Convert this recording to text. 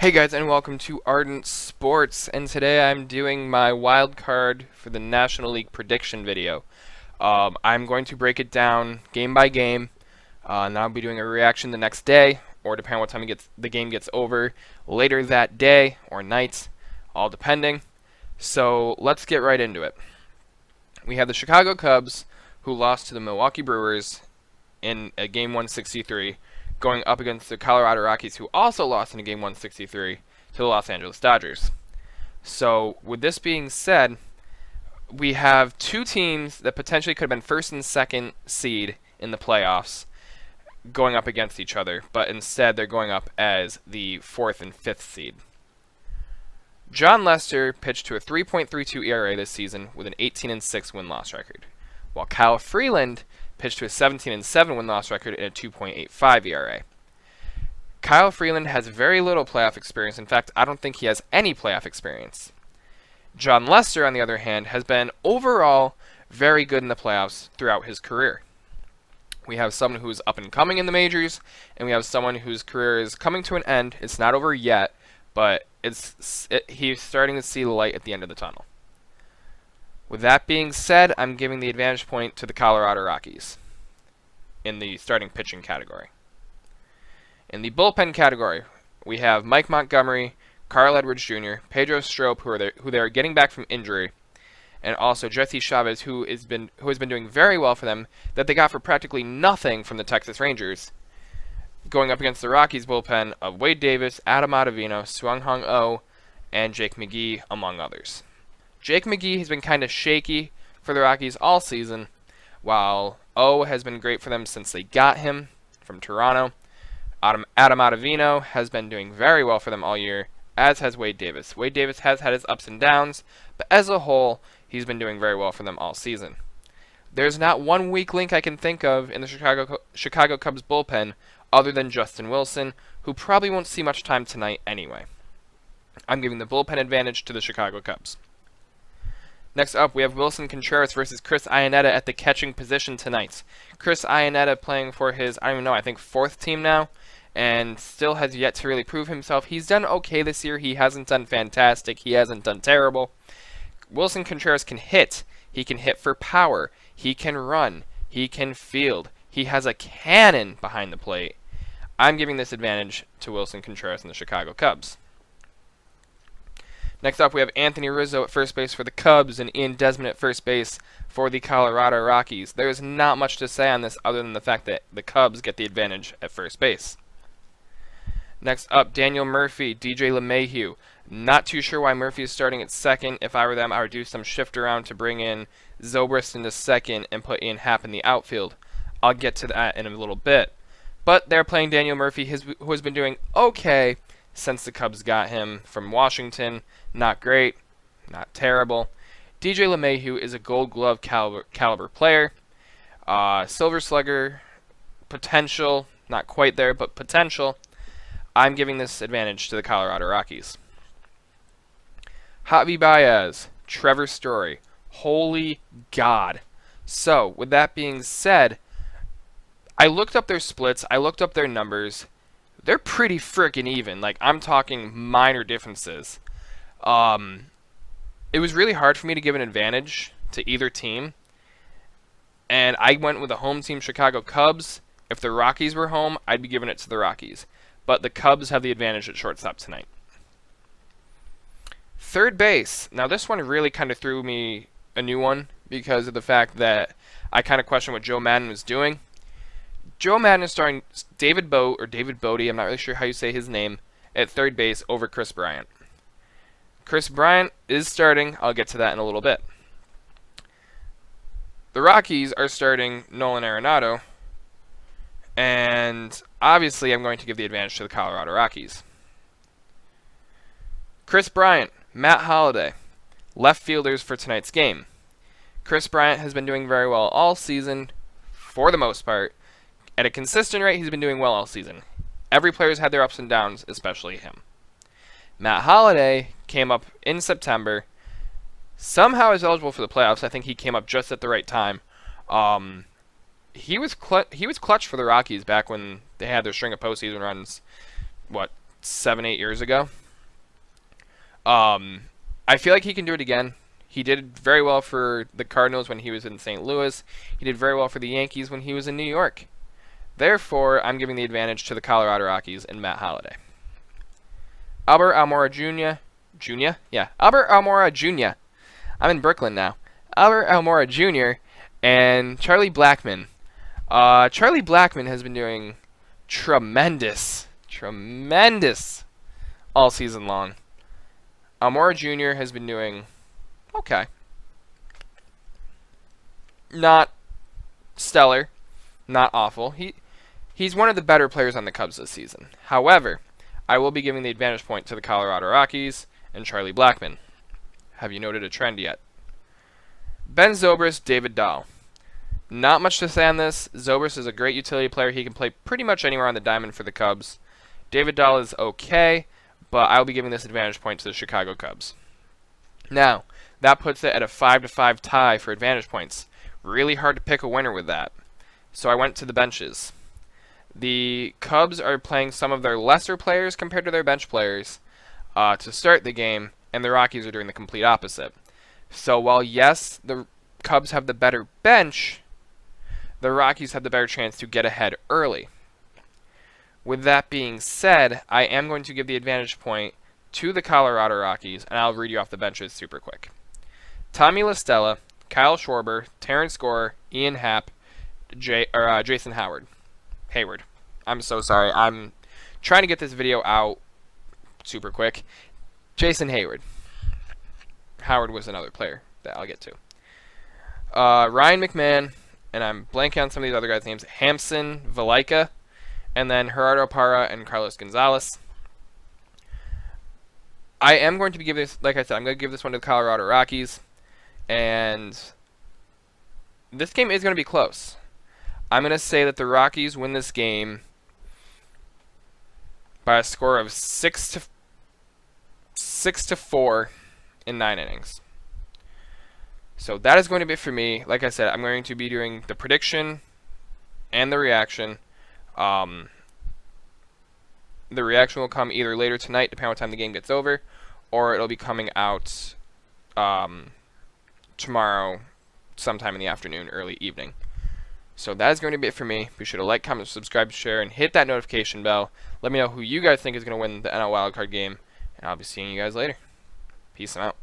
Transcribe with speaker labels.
Speaker 1: Hey guys, and welcome to Ardent Sports, and today I'm doing my wild card for the National League prediction video. I'm going to break it down game by game, and I'll be doing a reaction the next day, or depending on what time the game gets over, later that day or night, all depending. So let's get right into it. We have the Chicago Cubs, who lost to the Milwaukee Brewers in a Game 163, going up against the Colorado Rockies, who also lost in a Game 163 to the Los Angeles Dodgers. So, with this being said, we have two teams that potentially could have been first and second seed in the playoffs going up against each other, but instead they're going up as the fourth and fifth seed. Jon Lester pitched to a 3.32 ERA this season with an 18-6 win-loss record, while Kyle Freeland pitched to a 17-7 win-loss record and a 2.85 ERA. Kyle Freeland has very little playoff experience. In fact, I don't think he has any playoff experience. Jon Lester, on the other hand, has been overall very good in the playoffs throughout his career. We have someone who's up and coming in the majors, and we have someone whose career is coming to an end. It's not over yet, but he's starting to see the light at the end of the tunnel. With that being said, I'm giving the advantage point to the Colorado Rockies in the starting pitching category. In the bullpen category, we have Mike Montgomery, Carl Edwards Jr., Pedro Strop, who they are getting back from injury, and also Jesse Chavez, who has been doing very well for them, that they got for practically nothing from the Texas Rangers, going up against the Rockies bullpen of Wade Davis, Adam Ottavino, Seung-Hong Oh, and Jake McGee, among others. Jake McGee has been kind of shaky for the Rockies all season, while O has been great for them since they got him from Toronto. Adam Ottavino has been doing very well for them all year, as has Wade Davis. Wade Davis has had his ups and downs, but as a whole, he's been doing very well for them all season. There's not one weak link I can think of in the Chicago Cubs bullpen other than Justin Wilson, who probably won't see much time tonight anyway. I'm giving the bullpen advantage to the Chicago Cubs. Next up, we have Willson Contreras versus Chris Iannetta at the catching position tonight. Chris Iannetta playing for his, I think fourth team now, and still has yet to really prove himself. He's done okay this year. He hasn't done fantastic. He hasn't done terrible. Willson Contreras can hit. He can hit for power. He can run. He can field. He has a cannon behind the plate. I'm giving this advantage to Willson Contreras and the Chicago Cubs. Next up, we have Anthony Rizzo at first base for the Cubs and Ian Desmond at first base for the Colorado Rockies. There is not much to say on this other than the fact that the Cubs get the advantage at first base. Next up, Daniel Murphy, DJ LeMahieu. Not too sure why Murphy is starting at second. If I were them, I would do some shift around to bring in Zobrist into second and put Ian Happ in the outfield. I'll get to that in a little bit. But they're playing Daniel Murphy, who has been doing okay since the Cubs got him from Washington. Not great, not terrible. DJ LeMahieu is a Gold Glove caliber player. Silver Slugger potential, not quite there, but potential. I'm giving this advantage to the Colorado Rockies. Javi Baez, Trevor Story. Holy God. So, with that being said, I looked up their splits, I looked up their numbers. They're pretty freaking even. Like, I'm talking minor differences. It was really hard for me to give an advantage to either team. And I went with the home team, Chicago Cubs. If the Rockies were home, I'd be giving it to the Rockies. But the Cubs have the advantage at shortstop tonight. Third base. Now, this one really kind of threw me a new one because of the fact that I kind of questioned what Joe Maddon was doing. Joe Maddon is starting David Bote, I'm not really sure how you say his name, at third base over Chris Bryant. Chris Bryant is starting. I'll get to that in a little bit. The Rockies are starting Nolan Arenado, and obviously I'm going to give the advantage to the Colorado Rockies. Chris Bryant, Matt Holliday, left fielders for tonight's game. Chris Bryant has been doing very well all season, for the most part. At a consistent rate, he's been doing well all season. Every player's had their ups and downs, especially him. Matt Holliday came up in September. Somehow is eligible for the playoffs. I think he came up just at the right time. He was clutch for the Rockies back when they had their string of postseason runs, 7, 8 years ago. I feel like he can do it again. He did very well for the Cardinals when he was in St. Louis. He did very well for the Yankees when he was in New York. Therefore, I'm giving the advantage to the Colorado Rockies and Matt Holliday. Albert Almora Jr. Yeah, Albert Almora Jr. I'm in Brooklyn now. Albert Almora Jr. and Charlie Blackmon. Charlie Blackmon has been doing tremendous all season long. Almora Jr. has been doing okay. Not stellar, not awful. He's one of the better players on the Cubs this season. However, I will be giving the advantage point to the Colorado Rockies and Charlie Blackmon. Have you noted a trend yet? Ben Zobrist, David Dahl. Not much to say on this. Zobrist is a great utility player. He can play pretty much anywhere on the diamond for the Cubs. David Dahl is okay, but I will be giving this advantage point to the Chicago Cubs. Now, that puts it at a 5-5 tie for advantage points. Really hard to pick a winner with that. So I went to the benches. The Cubs are playing some of their lesser players compared to their bench players to start the game, and the Rockies are doing the complete opposite. So while, yes, the Cubs have the better bench, the Rockies have the better chance to get ahead early. With that being said, I am going to give the advantage point to the Colorado Rockies, and I'll read you off the benches super quick. Tommy La Stella, Kyle Schwarber, Terrence Gore, Ian Happ, Jason Hayward. I'm so sorry. I'm trying to get this video out super quick. Jason Hayward. Howard was another player that I'll get to. Ryan McMahon, and I'm blanking on some of these other guys' names. Hampson, Valaika, and then Gerardo Parra and Carlos Gonzalez. I am going to be giving this, like I said, I'm going to give this one to the Colorado Rockies. And this game is going to be close. I'm going to say that the Rockies win this game by a score of 6-4 in 9 innings. So that is going to be it for me. Like I said, I'm going to be doing the prediction and the reaction. The reaction will come either later tonight, depending on what time the game gets over, or it'll be coming out tomorrow sometime in the afternoon, early evening. So that is going to be it for me. Be sure to like, comment, subscribe, share, and hit that notification bell. Let me know who you guys think is going to win the NL Wildcard game, and I'll be seeing you guys later. Peace out.